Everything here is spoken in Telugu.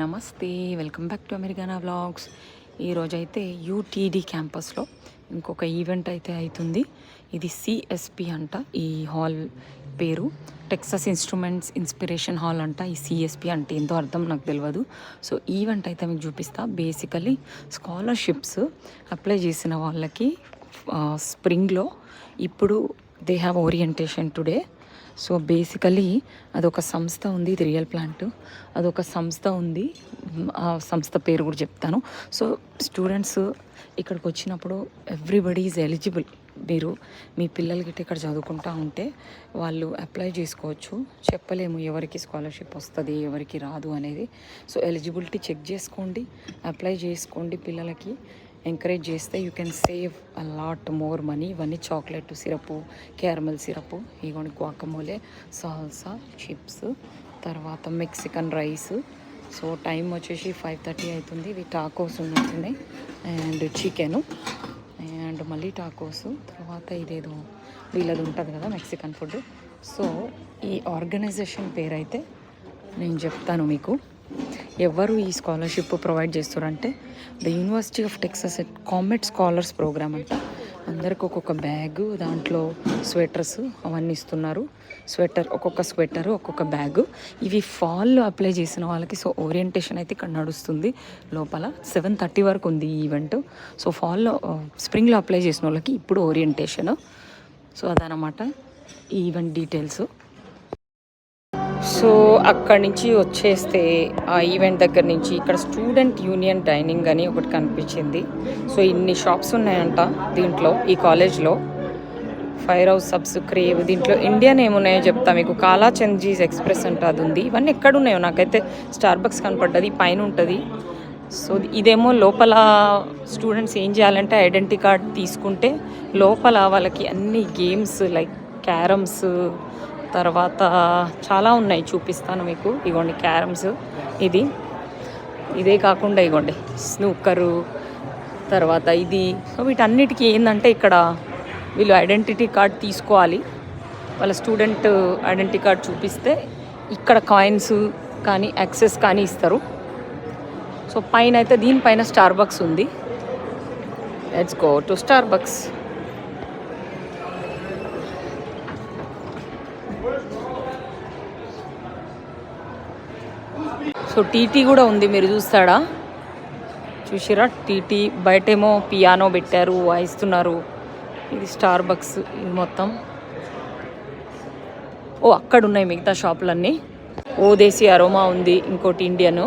నమస్తే, వెల్కమ్ బ్యాక్ టు అమెరికానా వ్లాగ్స్. ఈరోజైతే యూటీడీ క్యాంపస్లో ఇంకొక ఈవెంట్ అయితే అవుతుంది. ఇది సిఎస్పి అంట. ఈ హాల్ పేరు టెక్సస్ ఇన్స్ట్రుమెంట్స్ ఇన్స్పిరేషన్ హాల్ అంట. ఈ సిఎస్పి అంటే ఎంతో అర్థం నాకు తెలియదు. సో ఈవెంట్ అయితే మీకు చూపిస్తా. బేసికలీ స్కాలర్షిప్స్ అప్లై చేసిన వాళ్ళకి స్ప్రింగ్లో ఇప్పుడు they have orientation today. So basically అదొక సంస్థ ఉంది, ఇది రియల్ ప్లాంట్. అదొక సంస్థ ఉంది, ఆ సంస్థ పేరు కూడా చెప్తాను. సో స్టూడెంట్స్ ఇక్కడికి వచ్చినప్పుడు ఎవ్రీబడి ఈజ్ ఎలిజిబుల్. మీరు మీ పిల్లలకి ఇక్కడ చదువుకుంటూ ఉంటే వాళ్ళు అప్లై చేసుకోవచ్చు. చెప్పలేము ఎవరికి స్కాలర్షిప్ వస్తుంది ఎవరికి రాదు అనేది. సో ఎలిజిబిలిటీ చెక్ చేసుకోండి, అప్లై చేసుకోండి. పిల్లలకి ఎంకరేజ్ చేస్తే you can save a lot more money. ఇవన్నీ చాక్లెట్ సిరపు, క్యారమల్ సిరపు, ఇవన్నీ గువాకమోలే, సాల్సా, చిప్స్, తర్వాత మెక్సికన్ రైస్. సో టైం వచ్చేసి 5:30 అవుతుంది. ఇవి టాకోస్ ఉన్నట్టున్నాయి అండ్ చికెను అండ్ మళ్ళీ టాకోస్. తర్వాత ఇదేదో వీళ్ళది ఉంటుంది కదా మెక్సికన్ ఫుడ్. సో ఈ ఆర్గనైజేషన్ పేరైతే నేను చెప్తాను మీకు. ఎవరు ఈ స్కాలర్షిప్ ప్రొవైడ్ చేస్తారంటే the university of Texas comet scholars programme అంట. అందరికి ఒక్కొక్క బ్యాగు, దాంట్లో స్వెటర్స్ అవన్నీ ఇస్తున్నారు. ఒక్కొక్క స్వెటర్, ఒక్కొక్క బ్యాగు. ఇవి ఫాల్లో అప్లై చేసిన వాళ్ళకి. సో ఓరియంటేషన్ అయితే ఇక్కడ నడుస్తుంది లోపల. 7:30 వరకు ఉంది ఈ ఈవెంట్. సో ఫాల్లో స్ప్రింగ్లో అప్లై చేసిన వాళ్ళకి ఇప్పుడు ఓరియంటేషన్. సో అదనమాట ఈ ఈవెంట్ డీటెయిల్స్. సో అక్కడి నుంచి వచ్చేస్తే ఆ ఈవెంట్ దగ్గర నుంచి ఇక్కడ స్టూడెంట్ యూనియన్ డైనింగ్ అని ఒకటి కనిపించింది. సో ఇన్ని షాప్స్ ఉన్నాయంట దీంట్లో, ఈ కాలేజ్లో. Fire house, subs, crave. దీంట్లో ఇండియన్ ఏమున్నాయో చెప్తా మీకు. కాలా చందీస్ ఎక్స్ప్రెస్ అంటే అది ఉంది. ఇవన్నీ ఎక్కడున్నాయో నాకైతే స్టార్బక్స్ కనపడ్డది, పైన ఉంటుంది. సో ఇదేమో లోపల స్టూడెంట్స్ ఏం చేయాలంటే ఐడెంటిటీ కార్డ్ తీసుకుంటే లోపల వాళ్ళకి అన్ని గేమ్స్ లైక్ క్యారమ్స్, తర్వాత చాలా ఉన్నాయి, చూపిస్తాను మీకు. ఇగోండి క్యారమ్స్, ఇదే కాకుండా ఇగోండి స్నూకరు, తర్వాత ఇది. సో వీటన్నిటికీ ఏంటంటే ఇక్కడ వీళ్ళు ఐడెంటిటీ కార్డ్ తీసుకోవాలి. వాళ్ళ స్టూడెంట్ ఐడెంటిటీ కార్డ్ చూపిస్తే ఇక్కడ కాయిన్స్ కానీ యాక్సెస్ కానీ ఇస్తారు. సో పైన అయితే దీనిపైన స్టార్బక్స్ ఉంది. Let's go to Starbucks. So TT కూడా ఉంది, మీరు చూస్తాడా, చూసిరా టీటీ. బయటేమో పియానో పెట్టారు, వాయిస్తున్నారు. ఇది స్టార్బక్స్ ఇది మొత్తం. అక్కడ ఉన్నాయి మిగతా షాపులన్నీ. ఓదేసి అరోమా ఉంది, ఇంకోటి ఇండియను.